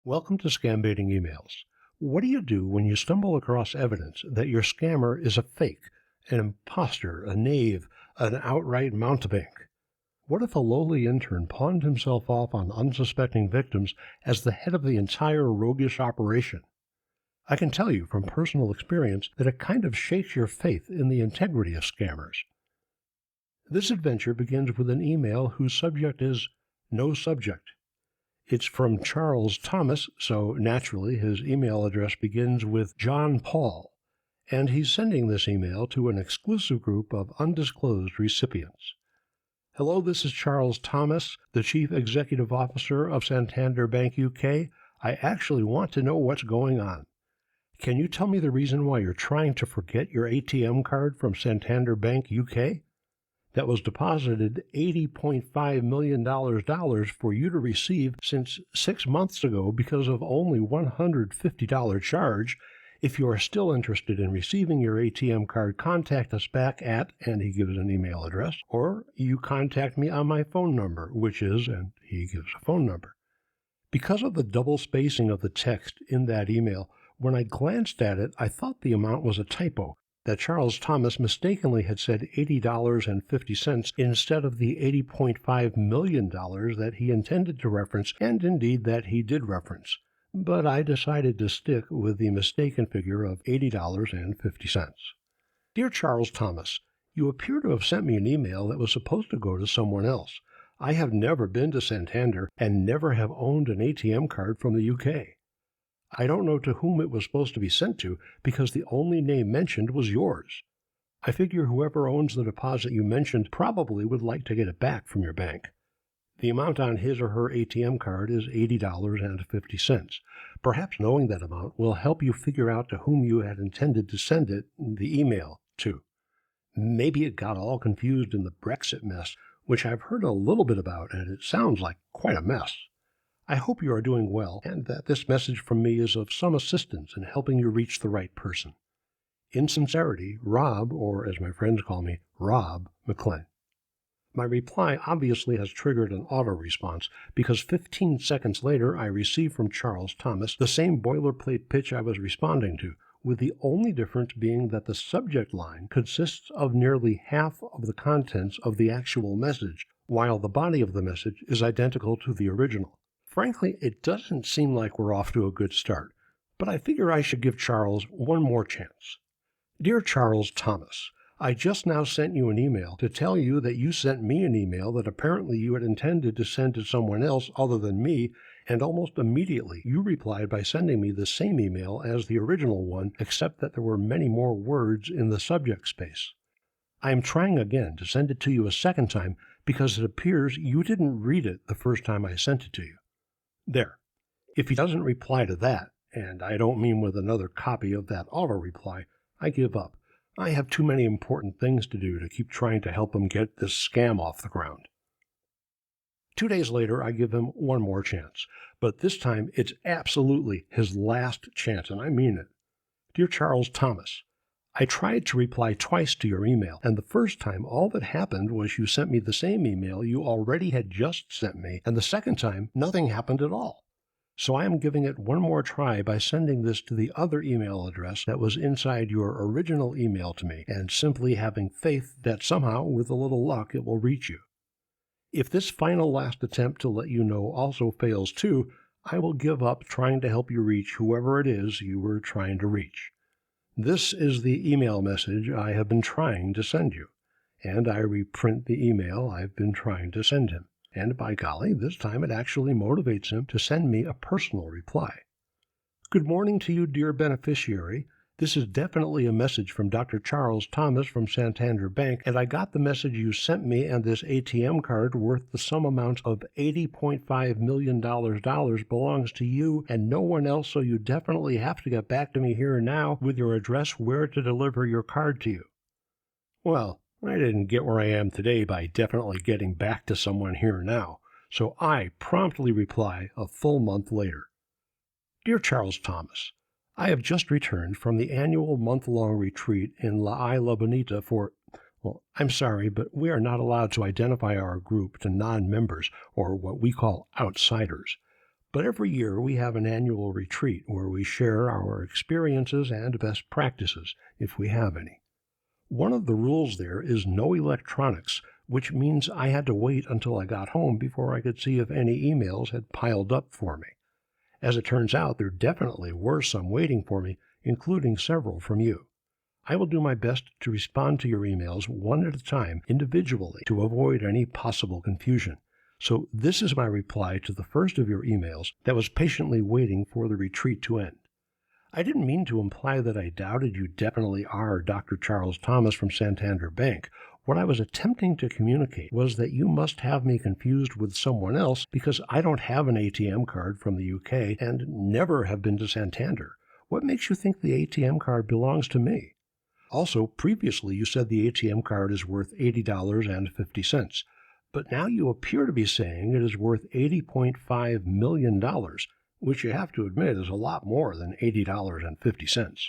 Welcome to Scambaiting Emails. What do you do when you stumble across evidence that your scammer is a fake, an imposter, a knave, an outright mountebank? What if a lowly intern pawned himself off on unsuspecting victims as the head of the entire roguish operation? I can tell you from personal experience that it kind of shakes your faith in the integrity of scammers. This adventure begins with an email whose subject is no subject. It's from Charles Thomas, so naturally his email address begins with John Paul, and he's sending this email to an exclusive group of undisclosed recipients. Hello, this is Charles Thomas, the Chief Executive Officer of Santander Bank UK. I actually want to know what's going on. Can you tell me the reason why you're trying to forget your ATM card from Santander Bank UK? That was deposited $80.5 million for you to receive since 6 months ago because of only $150 charge. If you are still interested in receiving your ATM card, contact us back at, and he gives an email address, or you contact me on my phone number, which is, and he gives a phone number. Because of the double spacing of the text in that email, when I glanced at it, I thought the amount was a typo, that Charles Thomas mistakenly had said $80.50 instead of the $80.5 million that he intended to reference, and indeed that he did reference. But I decided to stick with the mistaken figure of $80.50. Dear Charles Thomas, you appear to have sent me an email that was supposed to go to someone else. I have never been to Santander and never have owned an ATM card from the UK. I don't know to whom it was supposed to be sent to because the only name mentioned was yours. I figure whoever owns the deposit you mentioned probably would like to get it back from your bank. The amount on his or her ATM card is $80.50. Perhaps knowing that amount will help you figure out to whom you had intended to send it, the email, to. Maybe it got all confused in the Brexit mess, which I've heard a little bit about, and it sounds like quite a mess. I hope you are doing well, and that this message from me is of some assistance in helping you reach the right person. In sincerity, Rob, or as my friends call me, Rob McLean. My reply obviously has triggered an auto-response, because 15 seconds later I received from Charles Thomas the same boilerplate pitch I was responding to, with the only difference being that the subject line consists of nearly half of the contents of the actual message, while the body of the message is identical to the original. Frankly, it doesn't seem like we're off to a good start, but I figure I should give Charles one more chance. Dear Charles Thomas, I just now sent you an email to tell you that you sent me an email that apparently you had intended to send to someone else other than me, and almost immediately you replied by sending me the same email as the original one, except that there were many more words in the subject space. I am trying again to send it to you a second time because it appears you didn't read it the first time I sent it to you. There. If he doesn't reply to that, and I don't mean with another copy of that auto-reply, I give up. I have too many important things to do to keep trying to help him get this scam off the ground. 2 days later, I give him one more chance, but this time it's absolutely his last chance, and I mean it. Dear Charles Thomas, I tried to reply twice to your email, and the first time all that happened was you sent me the same email you already had just sent me, and the second time nothing happened at all. So I am giving it one more try by sending this to the other email address that was inside your original email to me, and simply having faith that somehow, with a little luck, it will reach you. If this final last attempt to let you know also fails too, I will give up trying to help you reach whoever it is you were trying to reach. This is the email message I have been trying to send you, and I reprint the email I've been trying to send him. And by golly, this time it actually motivates him to send me a personal reply. Good morning to you, dear beneficiary. This is definitely a message from Dr. Charles Thomas from Santander Bank, and I got the message you sent me and this ATM card worth the sum amount of $80.5 million belongs to you and no one else, so you definitely have to get back to me here and now with your address where to deliver your card to you. Well, I didn't get where I am today by definitely getting back to someone here now, so I promptly reply a full month later. Dear Charles Thomas, I have just returned from the annual month-long retreat in La Isla Bonita for, well, I'm sorry, but we are not allowed to identify our group to non-members, or what we call outsiders. But every year we have an annual retreat where we share our experiences and best practices, if we have any. One of the rules there is no electronics, which means I had to wait until I got home before I could see if any emails had piled up for me. As it turns out, there definitely were some waiting for me, including several from you. I will do my best to respond to your emails one at a time individually to avoid any possible confusion. So this is my reply to the first of your emails that was patiently waiting for the retreat to end. I didn't mean to imply that I doubted you definitely are Dr. Charles Thomas from Santander Bank. What I was attempting to communicate was that you must have me confused with someone else because I don't have an ATM card from the UK and never have been to Santander. What makes you think the ATM card belongs to me? Also, previously you said the ATM card is worth $80.50. But now you appear to be saying it is worth $80.5 million, which you have to admit is a lot more than $80.50.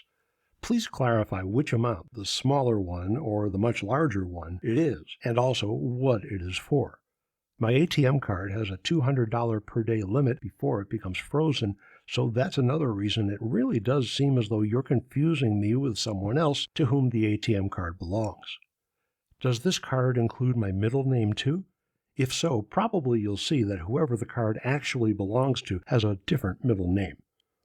Please clarify which amount, the smaller one or the much larger one, it is, and also what it is for. My ATM card has a $200 per day limit before it becomes frozen, so that's another reason it really does seem as though you're confusing me with someone else to whom the ATM card belongs. Does this card include my middle name too? If so, probably you'll see that whoever the card actually belongs to has a different middle name.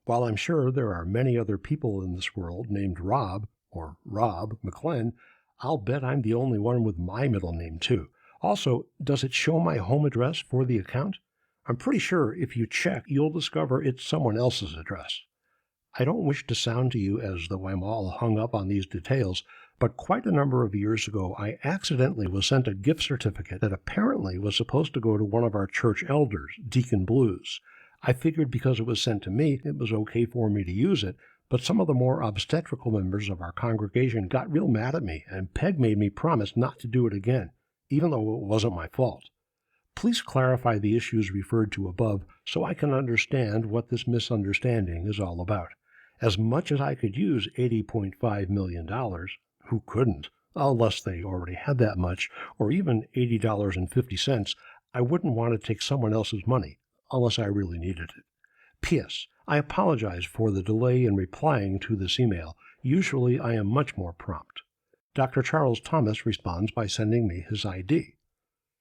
While I'm sure there are many other people in this world named Rob, or Rob McLean, I'll bet I'm the only one with my middle name too. Also, does it show my home address for the account? I'm pretty sure if you check, you'll discover it's someone else's address. I don't wish to sound to you as though I'm all hung up on these details, but quite a number of years ago I accidentally was sent a gift certificate that apparently was supposed to go to one of our church elders, Deacon Blues. I figured because it was sent to me, it was okay for me to use it, but some of the more obstetrical members of our congregation got real mad at me, and Peg made me promise not to do it again, even though it wasn't my fault. Please clarify the issues referred to above so I can understand what this misunderstanding is all about. As much as I could use $80.5 million, who couldn't, unless they already had that much, or even $80.50, I wouldn't want to take someone else's money, unless I really needed it. P.S. I apologize for the delay in replying to this email. Usually I am much more prompt. Dr. Charles Thomas responds by sending me his ID.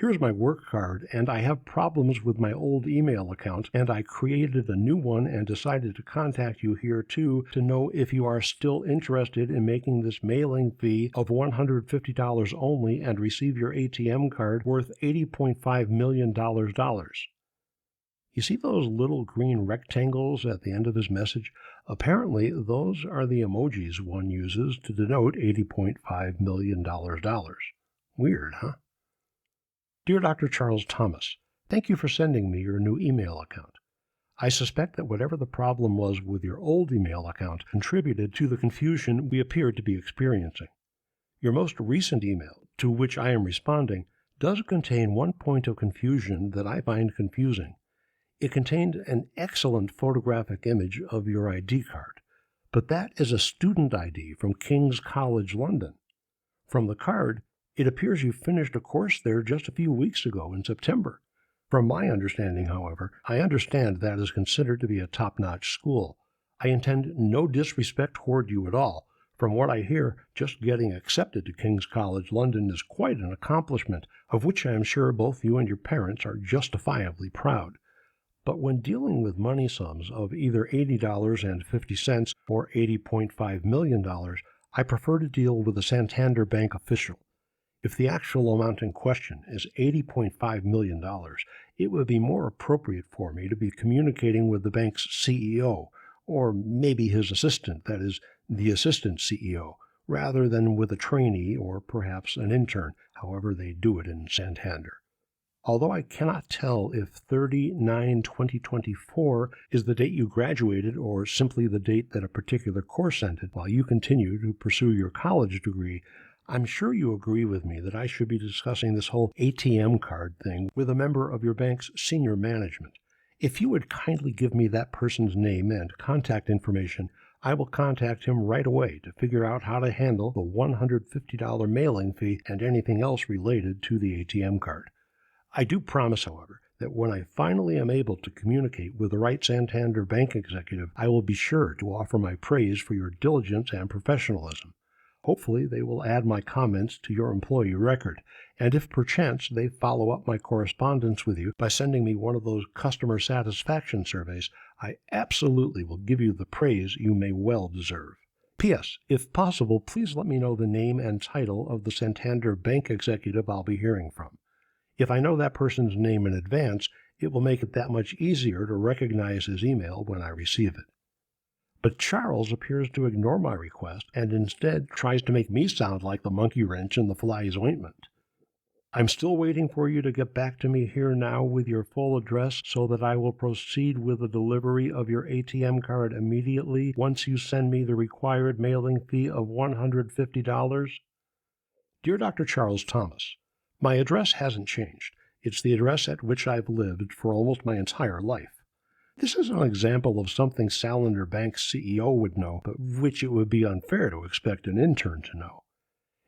Here's my work card, and I have problems with my old email account, and I created a new one and decided to contact you here too to know if you are still interested in making this mailing fee of $150 only and receive your ATM card worth $80.5 million. You see those little green rectangles at the end of his message? Apparently, those are the emojis one uses to denote $80.5 million. Weird, huh? Dear Dr. Charles Thomas, thank you for sending me your new email account. I suspect that whatever the problem was with your old email account contributed to the confusion we appeared to be experiencing. Your most recent email, to which I am responding, does contain one point of confusion that I find confusing. It contained an excellent photographic image of your ID card, but that is a student ID from King's College London. From the card, it appears you finished a course there just a few weeks ago in September. From my understanding, however, I understand that is considered to be a top-notch school. I intend no disrespect toward you at all. From what I hear, just getting accepted to King's College London is quite an accomplishment, of which I am sure both you and your parents are justifiably proud. But when dealing with money sums of either $80.50 or $80.5 million, I prefer to deal with a Santander Bank official. If the actual amount in question is $80.5 million, it would be more appropriate for me to be communicating with the bank's CEO, or maybe his assistant, that is, the assistant CEO, rather than with a trainee or perhaps an intern, however they do it in Santander. Although I cannot tell if 30/9/2024 is the date you graduated or simply the date that a particular course ended while you continue to pursue your college degree, I'm sure you agree with me that I should be discussing this whole ATM card thing with a member of your bank's senior management. If you would kindly give me that person's name and contact information, I will contact him right away to figure out how to handle the $150 mailing fee and anything else related to the ATM card. I do promise, however, that when I finally am able to communicate with the right Santander Bank executive, I will be sure to offer my praise for your diligence and professionalism. Hopefully they will add my comments to your employee record, and if perchance they follow up my correspondence with you by sending me one of those customer satisfaction surveys, I absolutely will give you the praise you may well deserve. P.S. If possible, please let me know the name and title of the Santander Bank executive I'll be hearing from. If I know that person's name in advance, it will make it that much easier to recognize his email when I receive it. But Charles appears to ignore my request and instead tries to make me sound like the monkey wrench in the fly's ointment. I'm still waiting for you to get back to me here now with your full address so that I will proceed with the delivery of your ATM card immediately once you send me the required mailing fee of $150. Dear Dr. Charles Thomas, my address hasn't changed. It's the address at which I've lived for almost my entire life. This is an example of something Salander Bank's CEO would know, but which it would be unfair to expect an intern to know.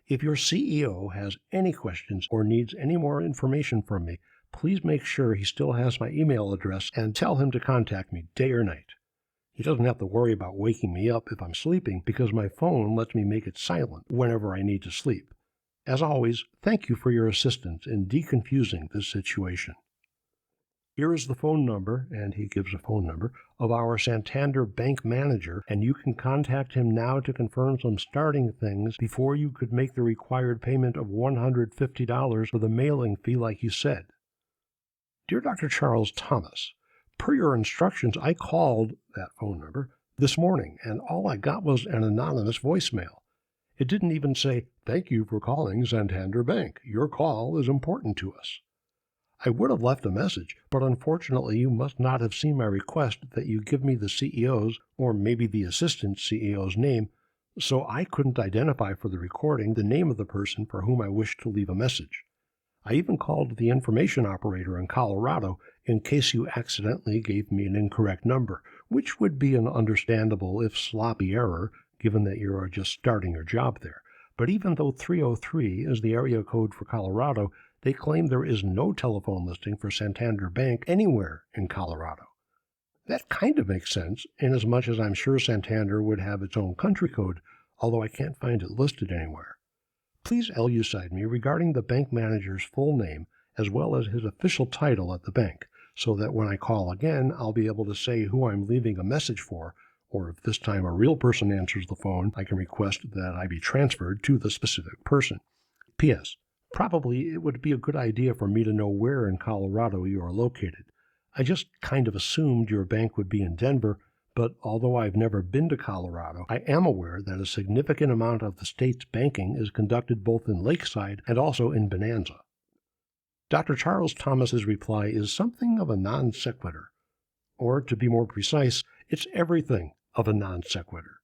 If your CEO has any questions or needs any more information from me, please make sure he still has my email address and tell him to contact me day or night. He doesn't have to worry about waking me up if I'm sleeping because my phone lets me make it silent whenever I need to sleep. As always, thank you for your assistance in deconfusing this situation. Here is the phone number, and he gives a phone number, of our Santander Bank manager, and you can contact him now to confirm some starting things before you could make the required payment of $150 for the mailing fee like you said. Dear Dr. Charles Thomas, per your instructions, I called that phone number this morning, and all I got was an anonymous voicemail. It didn't even say, "Thank you for calling Santander Bank. Your call is important to us." I would have left a message, but unfortunately you must not have seen my request that you give me the CEO's, or maybe the assistant CEO's name, so I couldn't identify for the recording the name of the person for whom I wished to leave a message. I even called the information operator in Colorado in case you accidentally gave me an incorrect number, which would be an understandable if sloppy error, given that you are just starting your job there. But even though 303 is the area code for Colorado, they claim there is no telephone listing for Santander Bank anywhere in Colorado. That kind of makes sense, inasmuch as I'm sure Santander would have its own country code, although I can't find it listed anywhere. Please elucidate me regarding the bank manager's full name, as well as his official title at the bank, so that when I call again, I'll be able to say who I'm leaving a message for, or if this time a real person answers the phone, I can request that I be transferred to the specific person. P.S. Probably it would be a good idea for me to know where in Colorado you are located. I just kind of assumed your bank would be in Denver, but although I've never been to Colorado, I am aware that a significant amount of the state's banking is conducted both in Lakeside and also in Bonanza. Dr. Charles Thomas's reply is something of a non sequitur. Or, to be more precise, it's everything of a non sequitur.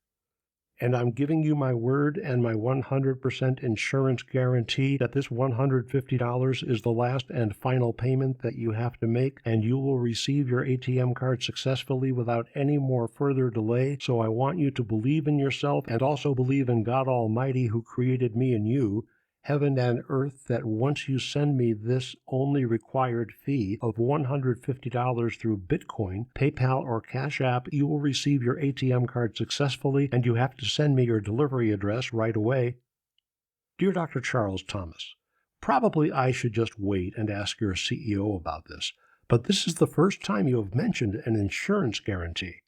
And I'm giving you my word and my 100% insurance guarantee that this $150 is the last and final payment that you have to make, and you will receive your ATM card successfully without any more further delay. So I want you to believe in yourself and also believe in God Almighty who created me and you, heaven and earth, that once you send me this only required fee of $150 through Bitcoin, PayPal, or Cash App, you will receive your ATM card successfully, and you have to send me your delivery address right away. Dear Dr. Charles Thomas, probably I should just wait and ask your CEO about this, but this is the first time you have mentioned an insurance guarantee.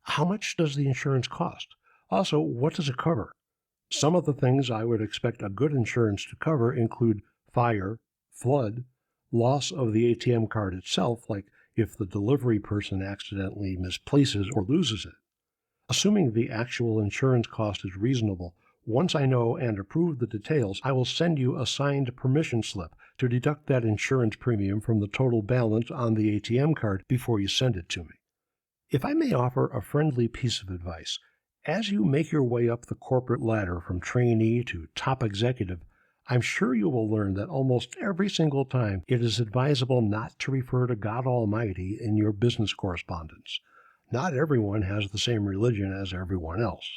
How much does the insurance cost? Also, what does it cover? Some of the things I would expect a good insurance to cover include fire, flood, loss of the ATM card itself, like if the delivery person accidentally misplaces or loses it. Assuming the actual insurance cost is reasonable, once I know and approve the details, I will send you a signed permission slip to deduct that insurance premium from the total balance on the ATM card before you send it to me. If I may offer a friendly piece of advice, as you make your way up the corporate ladder from trainee to top executive, I'm sure you will learn that almost every single time it is advisable not to refer to God Almighty in your business correspondence. Not everyone has the same religion as everyone else.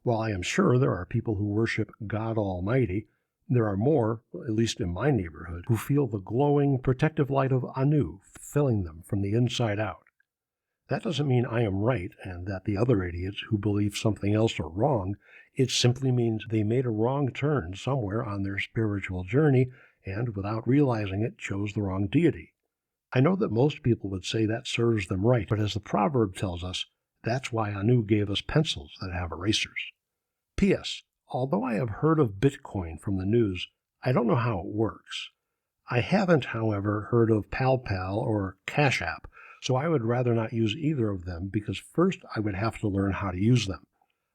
While I am sure there are people who worship God Almighty, There are more, at least in my neighborhood, who feel the glowing, protective light of Anu filling them from the inside out. That doesn't mean I am right and that the other idiots who believe something else are wrong. It simply means they made a wrong turn somewhere on their spiritual journey and, without realizing it, chose the wrong deity. I know that most people would say that serves them right, but as the proverb tells us, that's why Anu gave us pencils that have erasers. P.S. Although I have heard of Bitcoin from the news, I don't know how it works. I haven't, however, heard of PalPal or Cash App, so I would rather not use either of them because first I would have to learn how to use them.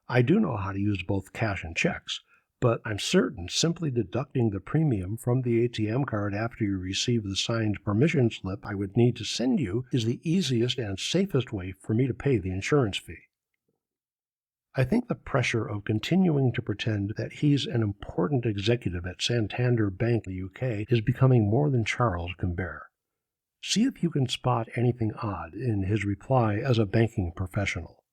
I do know how to use both cash and checks, but I'm certain simply deducting the premium from the ATM card after you receive the signed permission slip I would need to send you is the easiest and safest way for me to pay the insurance fee. I think the pressure of continuing to pretend that he's an important executive at Santander Bank in the UK is becoming more than Charles can bear. See if you can spot anything odd in his reply as a banking professional.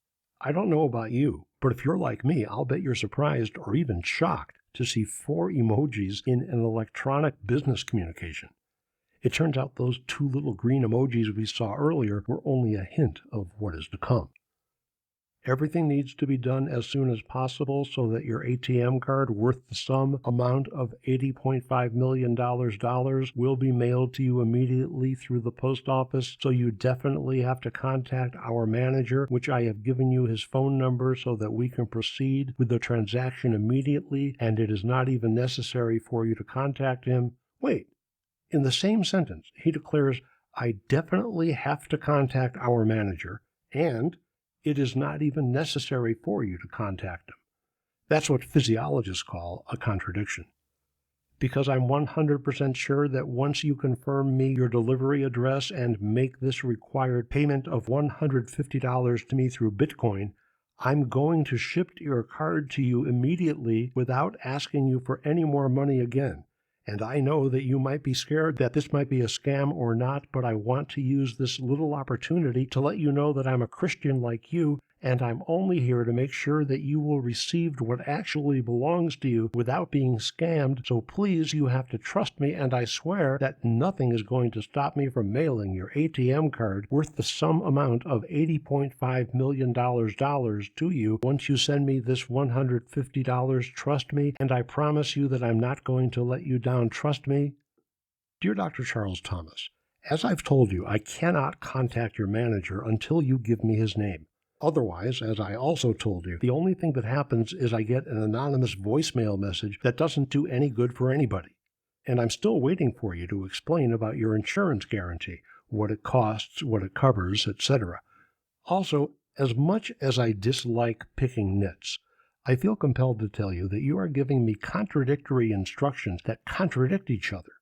I don't know about you, but if you're like me, I'll bet you're surprised or even shocked to see 4 emojis in an electronic business communication. It turns out those 2 little green emojis we saw earlier were only a hint of what is to come. Everything needs to be done as soon as possible so that your ATM card worth the sum amount of $80.5 million will be mailed to you immediately through the post office, so you definitely have to contact our manager, which I have given you his phone number so that we can proceed with the transaction immediately, and it is not even necessary for you to contact him. Wait, in the same sentence, he declares, I definitely have to contact our manager, and it is not even necessary for you to contact him. That's what physiologists call a contradiction. Because I'm 100% sure that once you confirm me your delivery address and make this required payment of $150 to me through Bitcoin, I'm going to ship your card to you immediately without asking you for any more money again. And I know that you might be scared that this might be a scam or not, but I want to use this little opportunity to let you know that I'm a Christian like you, and I'm only here to make sure that you will receive what actually belongs to you without being scammed, so please you have to trust me, and I swear that nothing is going to stop me from mailing your ATM card worth the sum amount of $80.5 million to you once you send me this $150. Trust me, and I promise you that I'm not going to let you down. Trust me. Dear Dr. Charles Thomas, as I've told you, I cannot contact your manager until you give me his name. Otherwise, as I also told you, the only thing that happens is I get an anonymous voicemail message that doesn't do any good for anybody. And I'm still waiting for you to explain about your insurance guarantee, what it costs, what it covers, etc. Also, as much as I dislike picking nits, I feel compelled to tell you that you are giving me contradictory instructions that contradict each other.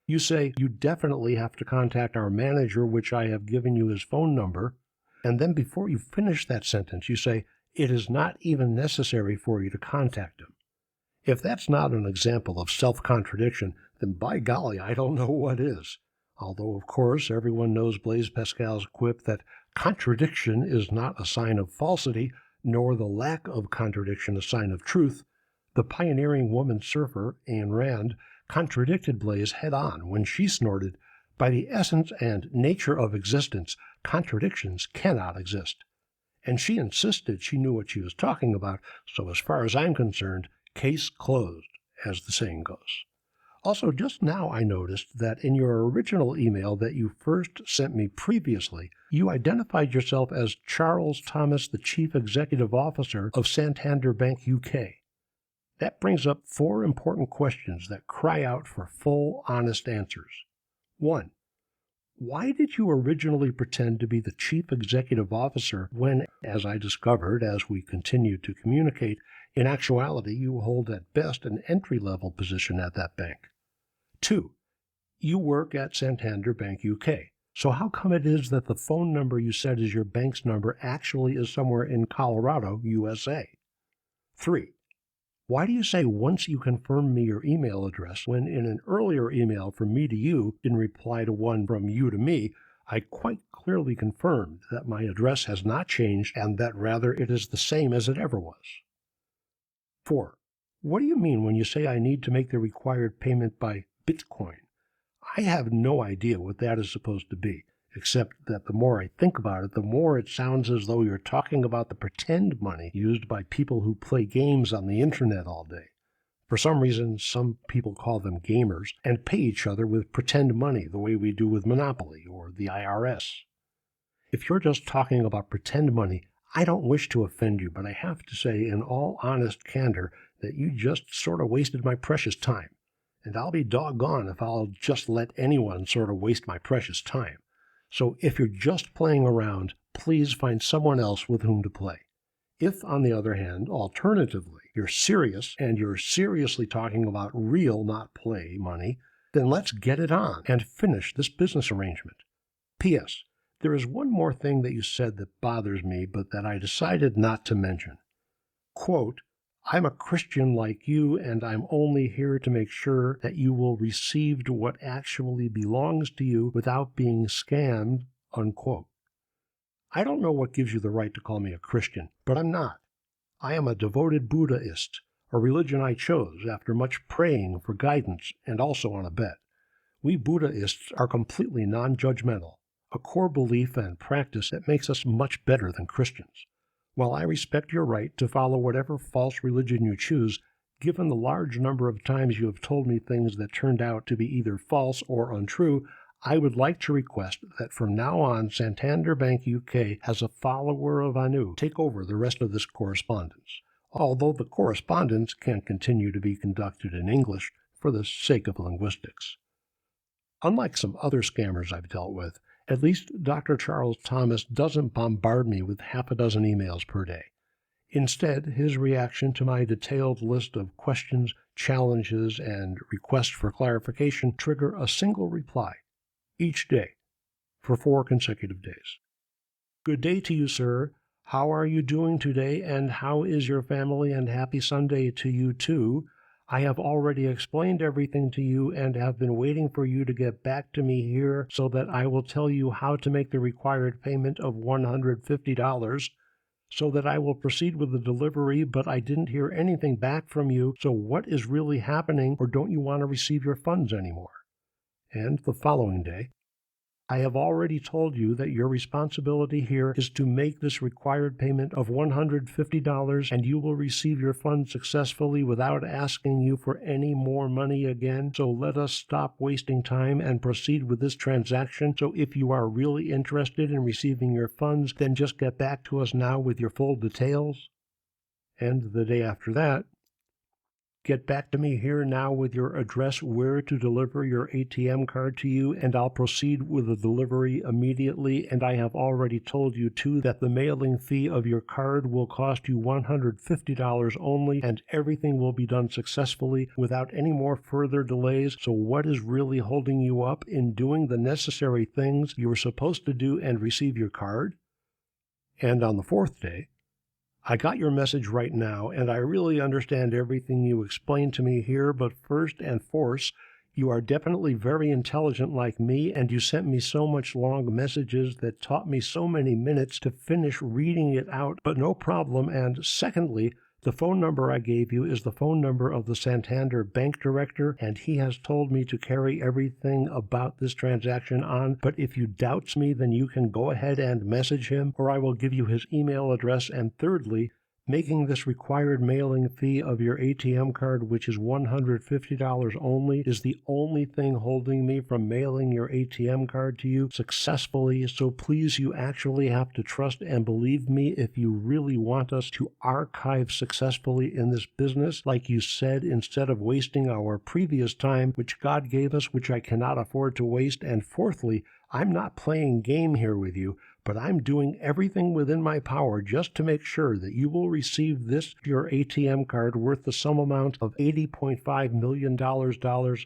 You say you definitely have to contact our manager, which I have given you his phone number, and then before you finish that sentence, you say it is not even necessary for you to contact him. If that's not an example of self-contradiction, then by golly, I don't know what is. Although, of course, everyone knows Blaise Pascal's quip that contradiction is not a sign of falsity, nor the lack of contradiction a sign of truth. The pioneering woman surfer, Ayn Rand, contradicted Blaise head-on when she snorted, by the essence and nature of existence, contradictions cannot exist. And she insisted she knew what she was talking about, so as far as I'm concerned, case closed, as the saying goes. Also, just now I noticed that in your original email that you first sent me previously, you identified yourself as Charles Thomas, the Chief Executive Officer of Santander Bank UK. That brings up 4 important questions that cry out for full, honest answers. 1. Why did you originally pretend to be the Chief Executive Officer when, as I discovered as we continued to communicate, in actuality you hold at best an entry-level position at that bank? 2. You work at Santander Bank UK, so how come it is that the phone number you said is your bank's number actually is somewhere in Colorado, USA? 3. Why do you say once you confirm me your email address when in an earlier email from me to you, in reply to one from you to me, I quite clearly confirmed that my address has not changed and that rather it is the same as it ever was? 4. What do you mean when you say I need to make the required payment by Bitcoin? I have no idea what that is supposed to be, except that the more I think about it, the more it sounds as though you're talking about the pretend money used by people who play games on the internet all day. For some reason, some people call them gamers and pay each other with pretend money the way we do with Monopoly or the IRS. If you're just talking about pretend money, I don't wish to offend you, but I have to say in all honest candor that you just sort of wasted my precious time. And I'll be doggone if I'll just let anyone sort of waste my precious time. So if you're just playing around, please find someone else with whom to play. If, on the other hand, alternatively, you're serious and you're seriously talking about real, not play money, then let's get it on and finish this business arrangement. P.S. There is one more thing that you said that bothers me, but that I decided not to mention. Quote, I'm a Christian like you, and I'm only here to make sure that you will receive what actually belongs to you without being scammed, unquote. I don't know what gives you the right to call me a Christian, but I'm not. I am a devoted Buddhist, a religion I chose after much praying for guidance and also on a bet. We Buddhists are completely non-judgmental, a core belief and practice that makes us much better than Christians. While I respect your right to follow whatever false religion you choose, given the large number of times you have told me things that turned out to be either false or untrue, I would like to request that from now on Santander Bank UK, as a follower of Anu, take over the rest of this correspondence, although the correspondence can continue to be conducted in English for the sake of linguistics. Unlike some other scammers I've dealt with, at least Dr. Charles Thomas doesn't bombard me with half a dozen emails per day. Instead, his reaction to my detailed list of questions, challenges, and requests for clarification trigger a single reply each day for 4 consecutive days. Good day to you, sir. How are you doing today, and how is your family, and happy Sunday to you too. I have already explained everything to you and have been waiting for you to get back to me here so that I will tell you how to make the required payment of $150 so that I will proceed with the delivery, but I didn't hear anything back from you, so what is really happening, or don't you want to receive your funds anymore? And the following day, I have already told you that your responsibility here is to make this required payment of $150 and you will receive your funds successfully without asking you for any more money again. So let us stop wasting time and proceed with this transaction. So if you are really interested in receiving your funds, then just get back to us now with your full details. And the day after that, get back to me here now with your address where to deliver your ATM card to you, and I'll proceed with the delivery immediately. And I have already told you, too, that the mailing fee of your card will cost you $150 only, and everything will be done successfully without any more further delays. So what is really holding you up in doing the necessary things you were supposed to do and receive your card? And on the 4th day, I got your message right now, and I really understand everything you explained to me here, but first and foremost, you are definitely very intelligent like me, and you sent me so much long messages that taught me so many minutes to finish reading it out, but no problem. And secondly, the phone number I gave you is the phone number of the Santander Bank Director, and he has told me to carry everything about this transaction on. But if you doubt me, then you can go ahead and message him, or I will give you his email address. And thirdly, making this required mailing fee of your ATM card, which is $150 only, is the only thing holding me from mailing your ATM card to you successfully. So please, you actually have to trust and believe me if you really want us to archive successfully in this business, like you said, instead of wasting our previous time, which God gave us, which I cannot afford to waste. And fourthly, I'm not playing game here with you, but I'm doing everything within my power just to make sure that you will receive this, your ATM card, worth the sum amount of $80.5 million.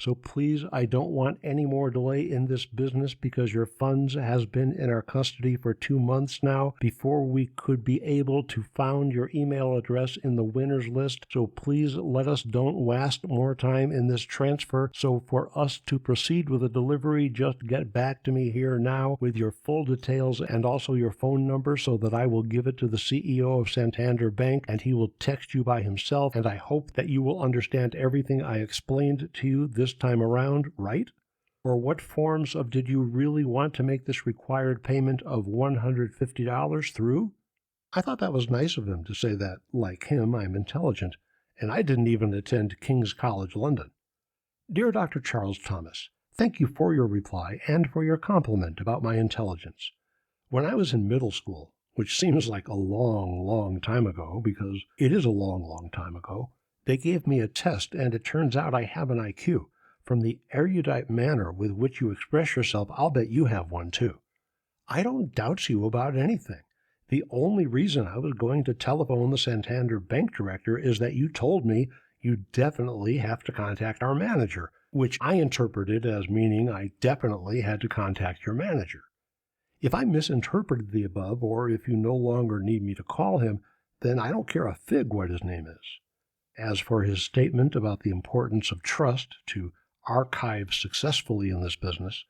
So please, I don't want any more delay in this business because your funds has been in our custody for 2 months now before we could be able to find your email address in the winners list. So please let us don't waste more time in this transfer. So for us to proceed with the delivery, just get back to me here now with your full details, and also your phone number so that I will give it to the CEO of Santander Bank and he will text you by himself, and I hope that you will understand everything I explained to you this time around, right? Or what forms of did you really want to make this required payment of $150 through? I thought that was nice of him to say that, like him, I'm intelligent, and I didn't even attend King's College London. Dear Dr. Charles Thomas, thank you for your reply and for your compliment about my intelligence. When I was in middle school, which seems like a long, long time ago, because it is a long, long time ago, they gave me a test, and it turns out I have an IQ. From the erudite manner with which you express yourself, I'll bet you have one too. I don't doubt you about anything. The only reason I was going to telephone the Santander Bank director is that you told me you definitely have to contact our manager, which I interpreted as meaning I definitely had to contact your manager. If I misinterpreted the above, or if you no longer need me to call him, then I don't care a fig what his name is. As for his statement about the importance of trust to archive successfully in this business,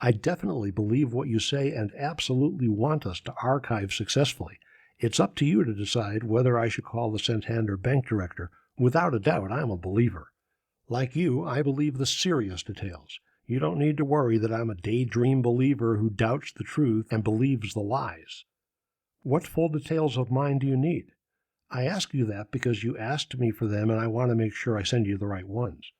I definitely believe what you say and absolutely want us to archive successfully. It's up to you to decide whether I should call the Santander Bank director. Without a doubt, I'm a believer. Like you, I believe the serious details. You don't need to worry that I'm a daydream believer who doubts the truth and believes the lies. What full details of mine do you need? I ask you that because you asked me for them and I want to make sure I send you the right ones.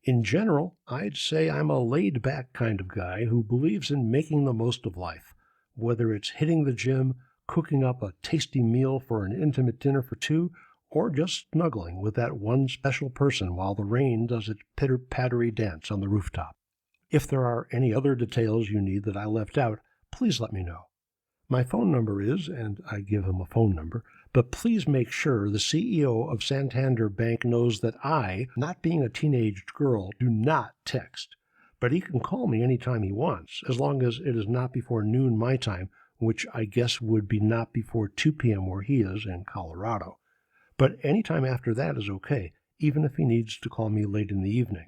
In general, I'd say I'm a laid-back kind of guy who believes in making the most of life, whether it's hitting the gym, cooking up a tasty meal for an intimate dinner for two, or just snuggling with that one special person while the rain does its pitter-pattery dance on the rooftop. If there are any other details you need that I left out, please let me know. My phone number is, and I give him a phone number, but please make sure the CEO of Santander Bank knows that I, not being a teenage girl, do not text. But he can call me anytime he wants, as long as it is not before noon my time, which I guess would be not before 2 p.m. where he is in Colorado. But any time after that is okay, even if he needs to call me late in the evening.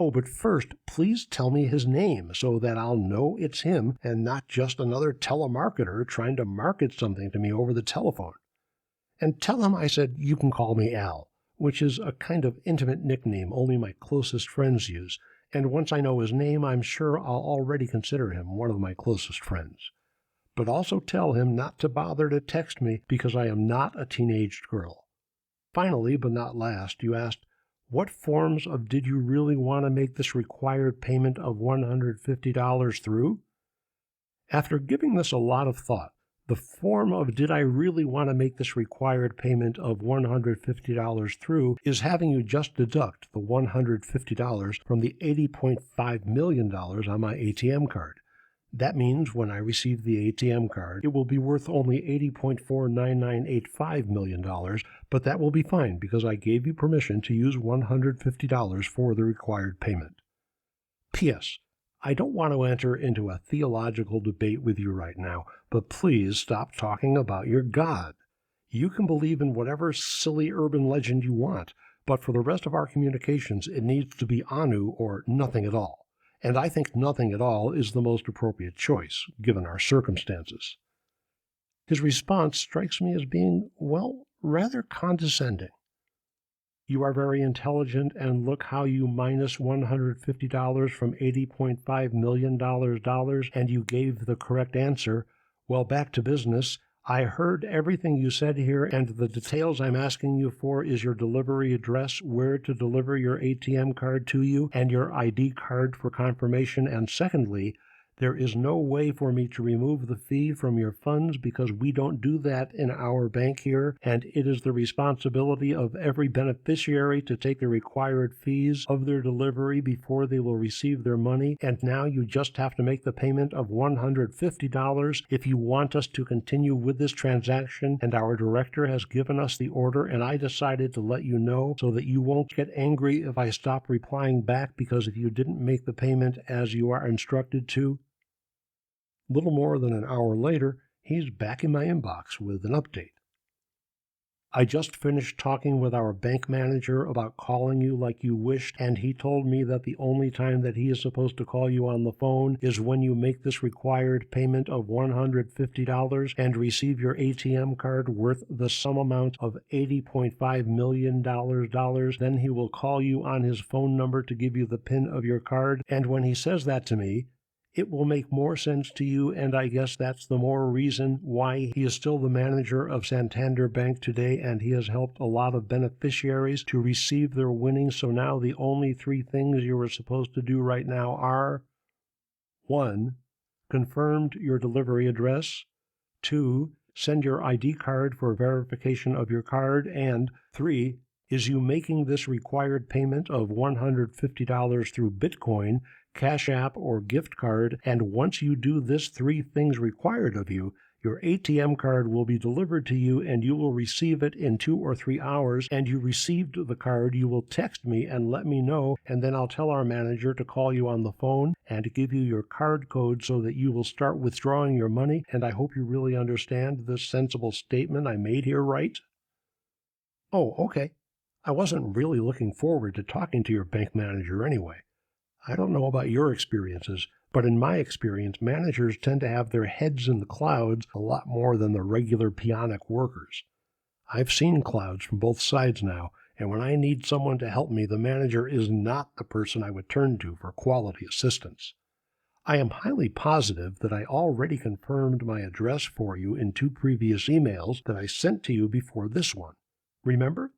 Oh, but first, please tell me his name so that I'll know it's him and not just another telemarketer trying to market something to me over the telephone. And tell him I said you can call me Al, which is a kind of intimate nickname only my closest friends use, and once I know his name, I'm sure I'll already consider him one of my closest friends. But also tell him not to bother to text me because I am not a teenaged girl. Finally, but not last, you asked, what forms of did you really want to make this required payment of $150 through? After giving this a lot of thought, the form of did I really want to make this required payment of $150 through is having you just deduct the $150 from the $80.5 million on my ATM card. That means when I receive the ATM card, it will be worth only $80.49985 million, but that will be fine because I gave you permission to use $150 for the required payment. P.S. I don't want to enter into a theological debate with you right now, but please stop talking about your God. You can believe in whatever silly urban legend you want, but for the rest of our communications, it needs to be Anu or nothing at all. And I think nothing at all is the most appropriate choice, given our circumstances. His response strikes me as being, well, rather condescending. You are very intelligent, and look how you minus $150 from $80.5 million, and you gave the correct answer. Well, back to business. I heard everything you said here, and the details I'm asking you for is your delivery address, where to deliver your ATM card to you, and your ID card for confirmation. And secondly, there is no way for me to remove the fee from your funds because we don't do that in our bank here, and it is the responsibility of every beneficiary to take the required fees of their delivery before they will receive their money, and now you just have to make the payment of $150 if you want us to continue with this transaction, and our director has given us the order, and I decided to let you know so that you won't get angry if I stop replying back because if you didn't make the payment as you are instructed to. Little more than an hour later, he's back in my inbox with an update. I just finished talking with our bank manager about calling you like you wished, and he told me that the only time that he is supposed to call you on the phone is when you make this required payment of $150 and receive your ATM card worth the sum amount of $80.5 million. Then he will call you on his phone number to give you the PIN of your card, and when he says that to me, it will make more sense to you, and I guess that's the more reason why he is still the manager of Santander Bank today, and he has helped a lot of beneficiaries to receive their winnings. So now the only three things you are supposed to do right now are: 1. Confirmed your delivery address. 2. Send your ID card for verification of your card. And 3. Is you making this required payment of $150 through Bitcoin, Cash App, or gift card, and once you do this three things required of you, your ATM card will be delivered to you and you will receive it in 2 or 3 hours, and you received the card, you will text me and let me know, and then I'll tell our manager to call you on the phone and give you your card code so that you will start withdrawing your money, and I hope you really understand this sensible statement I made here, right? Oh, okay. I wasn't really looking forward to talking to your bank manager anyway. I don't know about your experiences, but in my experience, managers tend to have their heads in the clouds a lot more than the regular peonic workers. I've seen clouds from both sides now, and when I need someone to help me, the manager is not the person I would turn to for quality assistance. I am highly positive that I already confirmed my address for you in 2 previous emails that I sent to you before this one. Remember?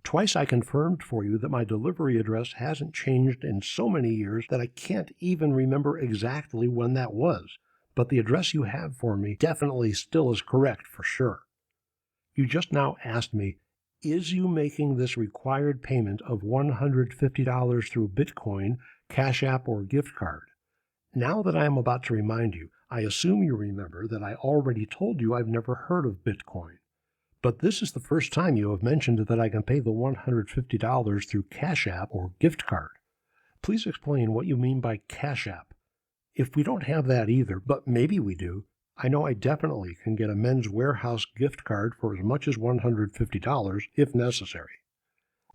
Twice I confirmed for you that my delivery address hasn't changed in so many years that I can't even remember exactly when that was, but the address you have for me definitely still is correct for sure. You just now asked me, is you making this required payment of $150 through Bitcoin, Cash App, or gift card? Now that I am about to remind you, I assume you remember that I already told you I've never heard of Bitcoin. But this is the first time you have mentioned that I can pay the $150 through Cash App or gift card. Please explain what you mean by Cash App. If we don't have that either, but maybe we do, I know I definitely can get a Men's Warehouse gift card for as much as $150 if necessary.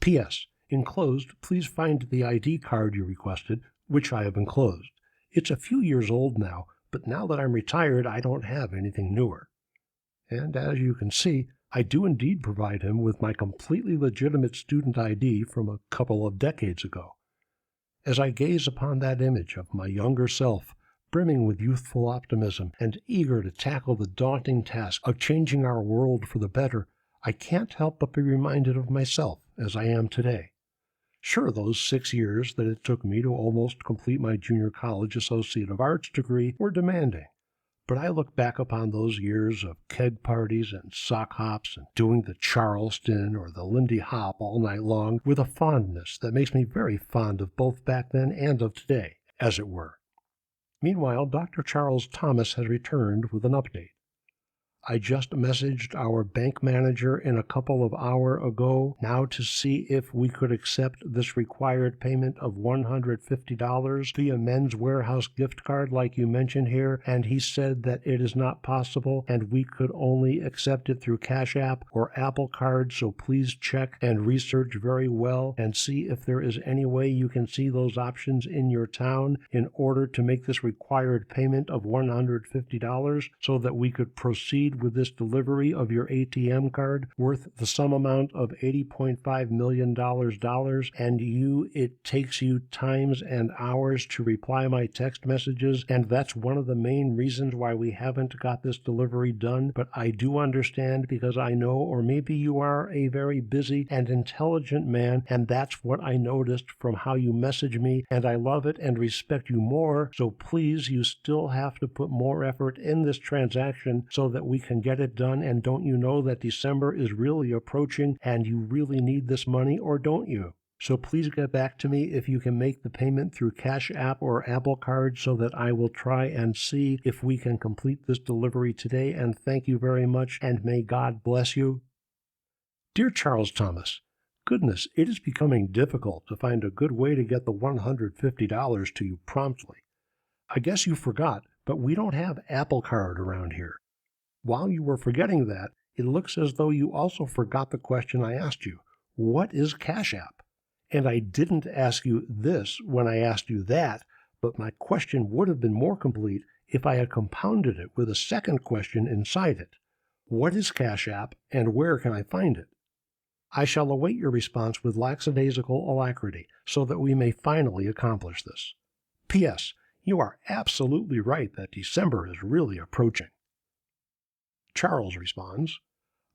P.S. Enclosed, please find the ID card you requested, which I have enclosed. It's a few years old now, but now that I'm retired, I don't have anything newer. And as you can see, I do indeed provide him with my completely legitimate student ID from a couple of decades ago. As I gaze upon that image of my younger self, brimming with youthful optimism and eager to tackle the daunting task of changing our world for the better, I can't help but be reminded of myself as I am today. Sure, those 6 years that it took me to almost complete my junior college Associate of Arts degree were demanding. But I look back upon those years of keg parties and sock hops and doing the Charleston or the Lindy Hop all night long with a fondness that makes me very fond of both back then and of today, as it were. Meanwhile, Dr. Charles Thomas has returned with an update. I just messaged our bank manager in a couple of hours ago now to see if we could accept this required payment of $150 via Men's Warehouse gift card like you mentioned here, and he said that it is not possible and we could only accept it through Cash App or Apple Card, so please check and research very well and see if there is any way you can see those options in your town in order to make this required payment of $150 so that we could proceed with this delivery of your ATM card worth the sum amount of $80.5 million, and it takes you times and hours to reply my text messages, and that's one of the main reasons why we haven't got this delivery done, but I do understand because I know, or maybe you are a very busy and intelligent man, and that's what I noticed from how you message me, and I love it and respect you more, so please, you still have to put more effort in this transaction so that we can get it done, and don't you know that December is really approaching and you really need this money, or don't you? So please get back to me if you can make the payment through Cash App or Apple Card so that I will try and see if we can complete this delivery today, and thank you very much, and may God bless you. Dear Charles Thomas, goodness, it is becoming difficult to find a good way to get the $150 to you promptly. I guess you forgot, but we don't have Apple Card around here. While you were forgetting that, It looks as though you also forgot the question I asked you. What is Cash App? And I didn't ask you this when I asked you that, but my question would have been more complete if I had compounded it with a second question inside it. What is Cash App, and where can I find it? I shall await your response with lackadaisical alacrity, so that we may finally accomplish this. P.S. You are absolutely right that December is really approaching. Charles responds,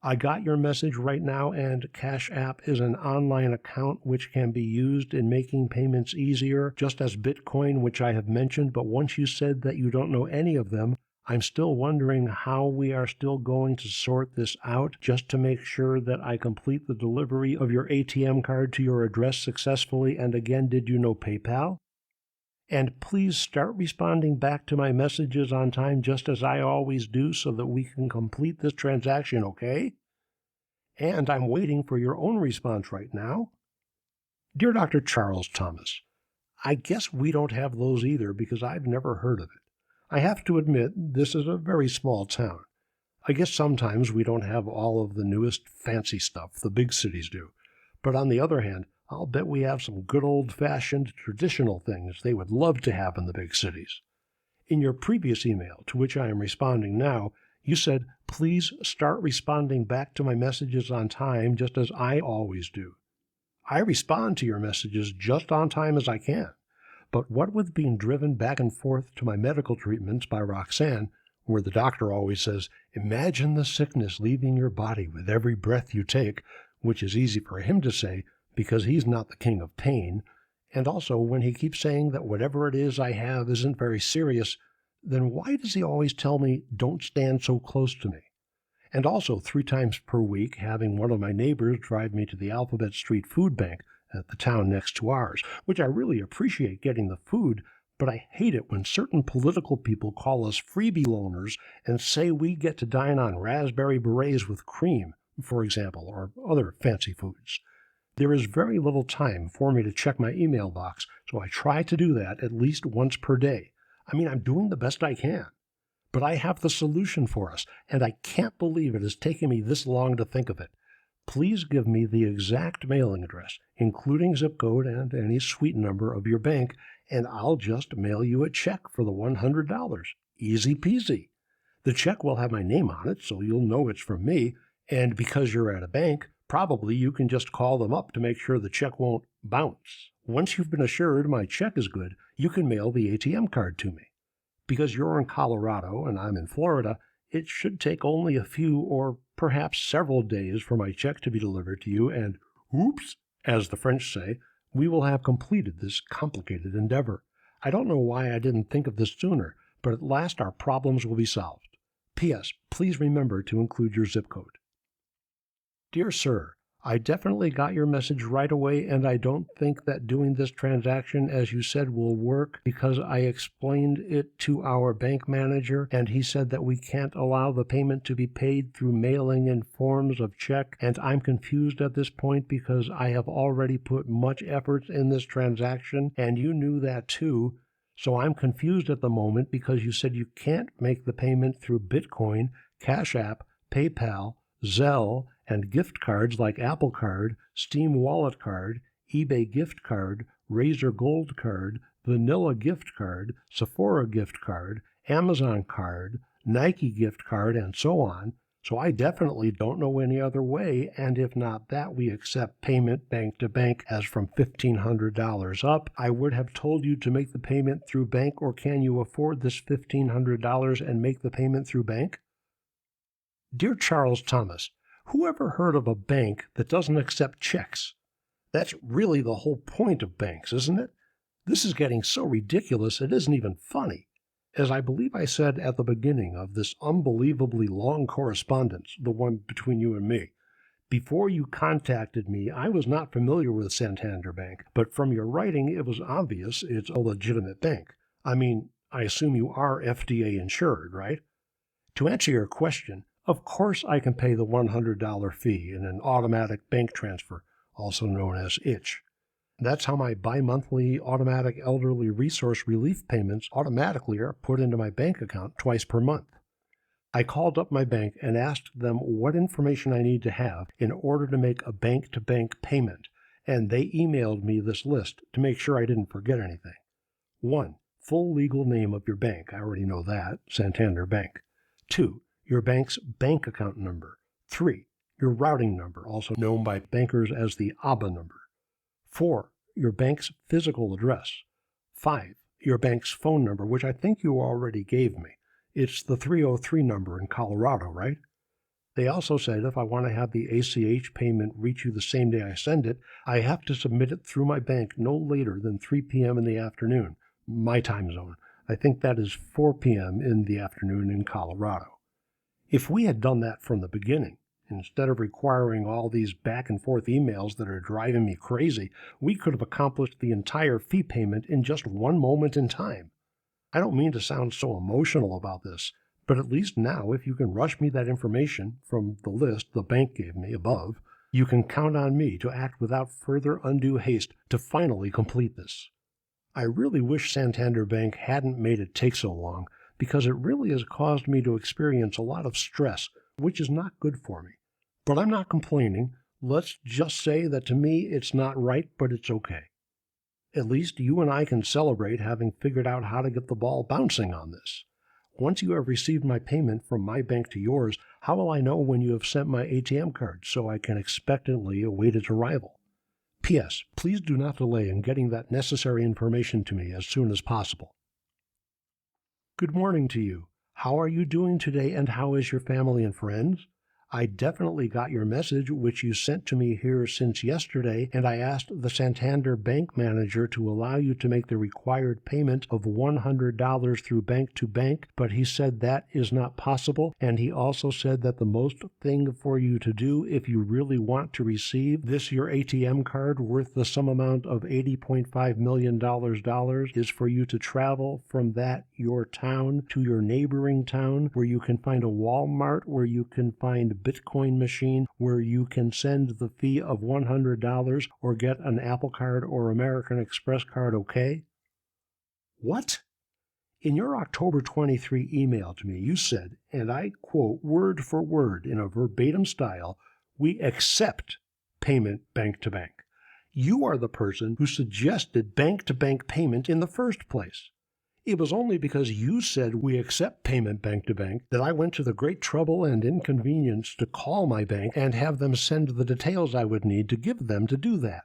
I got your message right now, and Cash App is an online account which can be used in making payments easier, just as Bitcoin, which I have mentioned, but once you said that you don't know any of them, I'm still wondering how we are still going to sort this out just to make sure that I complete the delivery of your ATM card to your address successfully, and again, did you know PayPal? And please start responding back to my messages on time just as I always do so that we can complete this transaction, okay? And I'm waiting for your own response right now. Dear Dr. Charles Thomas, I guess we don't have those either because I've never heard of it. I have to admit, this is a very small town. I guess sometimes we don't have all of the newest fancy stuff the big cities do. But on the other hand, I'll bet we have some good old-fashioned traditional things they would love to have in the big cities. In your previous email, to which I am responding now, you said, please start responding back to my messages on time just as I always do. I respond to your messages just on time as I can. But what with being driven back and forth to my medical treatments by Roxanne, where the doctor always says, imagine the sickness leaving your body with every breath you take, which is easy for him to say because he's not the king of pain, and also when he keeps saying that whatever it is I have isn't very serious, then why does he always tell me, don't stand so close to me? And also 3 times per week having one of my neighbors drive me to the Alphabet Street Food Bank at the town next to ours, which I really appreciate getting the food, but I hate it when certain political people call us freebie loners and say we get to dine on raspberry berets with cream, for example, or other fancy foods. There is very little time for me to check my email box, so I try to do that at least once per day. I mean, I'm doing the best I can. But I have the solution for us, and I can't believe it has taken me this long to think of it. Please give me the exact mailing address, including zip code and any suite number of your bank, and I'll just mail you a check for the $100. Easy peasy. The check will have my name on it, so you'll know it's from me, and because you're at a bank, probably you can just call them up to make sure the check won't bounce. Once you've been assured my check is good, you can mail the ATM card to me. Because you're in Colorado and I'm in Florida, it should take only a few or perhaps several days for my check to be delivered to you, and oops, as the French say, we will have completed this complicated endeavor. I don't know why I didn't think of this sooner, but at last our problems will be solved. P.S. Please remember to include your zip code. Dear Sir, I definitely got your message right away, and I don't think that doing this transaction, as you said, will work because I explained it to our bank manager, and he said that we can't allow the payment to be paid through mailing in forms of check, and I'm confused at this point because I have already put much effort in this transaction, and you knew that too. So I'm confused at the moment because you said you can't make the payment through Bitcoin, Cash App, PayPal, Zelle, and gift cards like Apple Card, Steam Wallet Card, eBay Gift Card, Razer Gold Card, Vanilla Gift Card, Sephora Gift Card, Amazon Card, Nike Gift Card, and so on. So I definitely don't know any other way, and if not that, we accept payment bank to bank as from $1,500 up. I would have told you to make the payment through bank, or can you afford this $1,500 and make the payment through bank? Dear Charles Thomas, who ever heard of a bank that doesn't accept checks? That's really the whole point of banks, isn't it? This is getting so ridiculous it isn't even funny. As I believe I said at the beginning of this unbelievably long correspondence, the one between you and me, before you contacted me, I was not familiar with Santander Bank, but from your writing it was obvious it's a legitimate bank. I mean, I assume you are FDA insured, right? To answer your question, of course I can pay the $100 fee in an automatic bank transfer, also known as ITCH. That's how my bi-monthly automatic elderly resource relief payments automatically are put into my bank account twice per month. I called up my bank and asked them what information I need to have in order to make a bank-to-bank payment, and they emailed me this list to make sure I didn't forget anything. 1. Full legal name of your bank. I already know that, Santander Bank. 2. Your bank's bank account number. 3. Your routing number, also known by bankers as the ABA number. 4. Your bank's physical address. 5. Your bank's phone number, which I think you already gave me. It's the 303 number in Colorado, right? They also said if I want to have the ACH payment reach you the same day I send it, I have to submit it through my bank no later than 3 p.m. in the afternoon, my time zone. I think that is 4 p.m. in the afternoon in Colorado. If we had done that from the beginning, instead of requiring all these back-and-forth emails that are driving me crazy, we could have accomplished the entire fee payment in just one moment in time. I don't mean to sound so emotional about this, but at least now, if you can rush me that information from the list the bank gave me above, you can count on me to act without further undue haste to finally complete this. I really wish Santander Bank hadn't made it take so long, because it really has caused me to experience a lot of stress, which is not good for me. But I'm not complaining. Let's just say that to me it's not right, but it's okay. At least you and I can celebrate having figured out how to get the ball bouncing on this. Once you have received my payment from my bank to yours, how will I know when you have sent my ATM card so I can expectantly await its arrival? P.S. Please do not delay in getting that necessary information to me as soon as possible. Good morning to you. How are you doing today, and how is your family and friends? I definitely got your message, which you sent to me here since yesterday, and I asked the Santander Bank manager to allow you to make the required payment of $100 through bank to bank, but he said that is not possible, and he also said that the most thing for you to do if you really want to receive this your ATM card worth the sum amount of $80.5 million is for you to travel from that your town to your neighboring town, where you can find a Walmart, where you can find Bitcoin machine, where you can send the fee of $100 or get an Apple Card or American Express card, okay? What? In your October 23 email to me, you said, and I quote word for word in a verbatim style, "We accept payment bank to bank." You are the person who suggested bank-to-bank payment in the first place. It was only because you said we accept payment bank to bank that I went to the great trouble and inconvenience to call my bank and have them send the details I would need to give them to do that.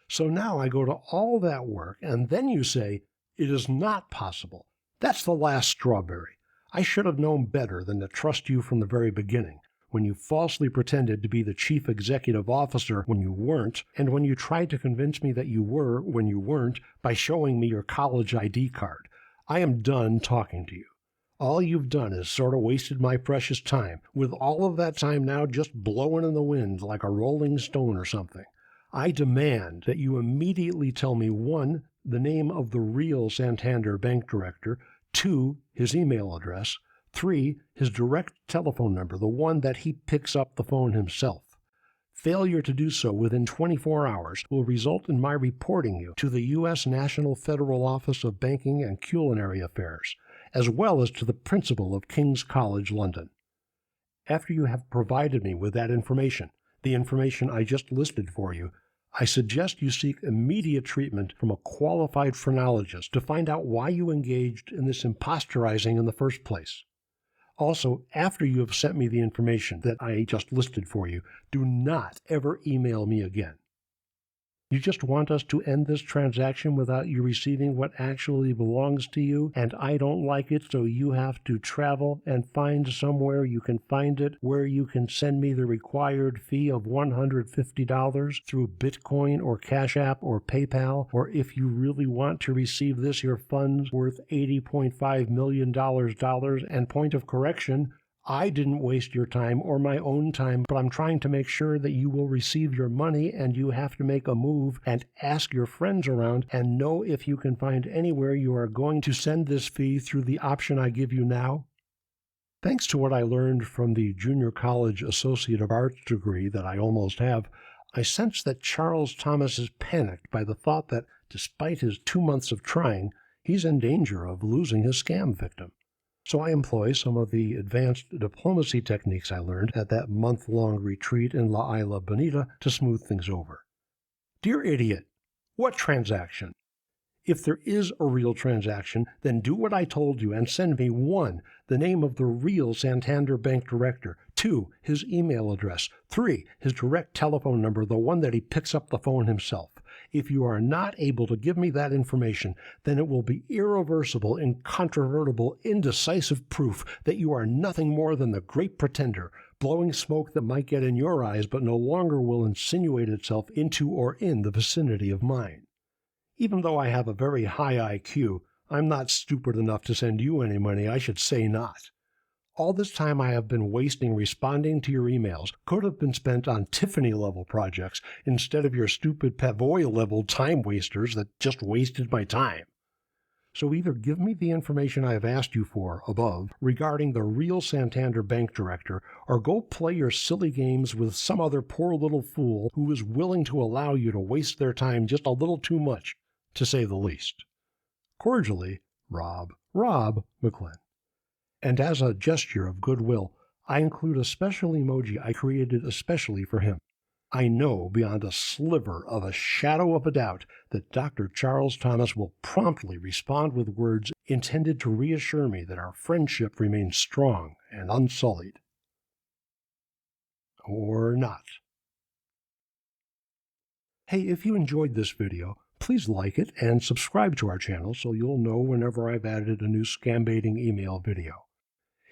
So now I go to all that work, and then you say, it is not possible. That's the last strawberry. I should have known better than to trust you from the very beginning, when you falsely pretended to be the chief executive officer when you weren't, and when you tried to convince me that you were when you weren't by showing me your college ID card. I am done talking to you. All you've done is sort of wasted my precious time, with all of that time now just blowing in the wind like a rolling stone or something. I demand that you immediately tell me 1, the name of the real Santander Bank director, 2, his email address, 3, his direct telephone number, the one that he picks up the phone himself. Failure to do so within 24 hours will result in my reporting you to the U.S. National Federal Office of Banking and Culinary Affairs, as well as to the principal of King's College London. After you have provided me with that information, the information I just listed for you, I suggest you seek immediate treatment from a qualified phrenologist to find out why you engaged in this imposterizing in the first place. Also, after you have sent me the information that I just listed for you, do not ever email me again. You just want us to end this transaction without you receiving what actually belongs to you, and I don't like it, so you have to travel and find somewhere you can find it, where you can send me the required fee of $150 through Bitcoin or Cash App or PayPal, or if you really want to receive this, your funds worth $80.5 million, and point of correction, I didn't waste your time or my own time, but I'm trying to make sure that you will receive your money, and you have to make a move and ask your friends around and know if you can find anywhere you are going to send this fee through the option I give you now. Thanks to what I learned from the junior college Associate of Arts degree that I almost have, I sense that Charles Thomas is panicked by the thought that, despite his 2 months of trying, he's in danger of losing his scam victim. So I employ some of the advanced diplomacy techniques I learned at that month-long retreat in La Isla Bonita to smooth things over. Dear idiot, what transaction? If there is a real transaction, then do what I told you and send me 1. The name of the real Santander Bank director, 2. His email address, 3. His direct telephone number, the one that he picks up the phone himself. If you are not able to give me that information, then it will be irreversible, incontrovertible, indecisive proof that you are nothing more than the great pretender, blowing smoke that might get in your eyes but no longer will insinuate itself into or in the vicinity of mine. Even though I have a very high IQ, I'm not stupid enough to send you any money, I should say not. All this time I have been wasting responding to your emails could have been spent on Tiffany-level projects instead of your stupid Pavoy-level time wasters that just wasted my time. So either give me the information I have asked you for above regarding the real Santander Bank director, or go play your silly games with some other poor little fool who is willing to allow you to waste their time just a little too much, to say the least. Cordially, Rob McLean. And as a gesture of goodwill, I include a special emoji I created especially for him. I know beyond a sliver of a shadow of a doubt that Dr. Charles Thomas will promptly respond with words intended to reassure me that our friendship remains strong and unsullied. Or not. Hey, if you enjoyed this video, please like it and subscribe to our channel so you'll know whenever I've added a new Scambaiting email video.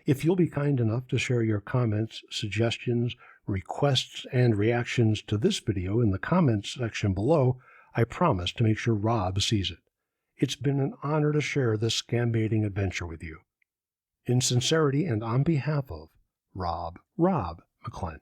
If you'll be kind enough to share your comments, suggestions, requests, and reactions to this video in the comments section below, I promise to make sure Rob sees it. It's been an honor to share this Scambaiting adventure with you. In sincerity and on behalf of Rob McLean.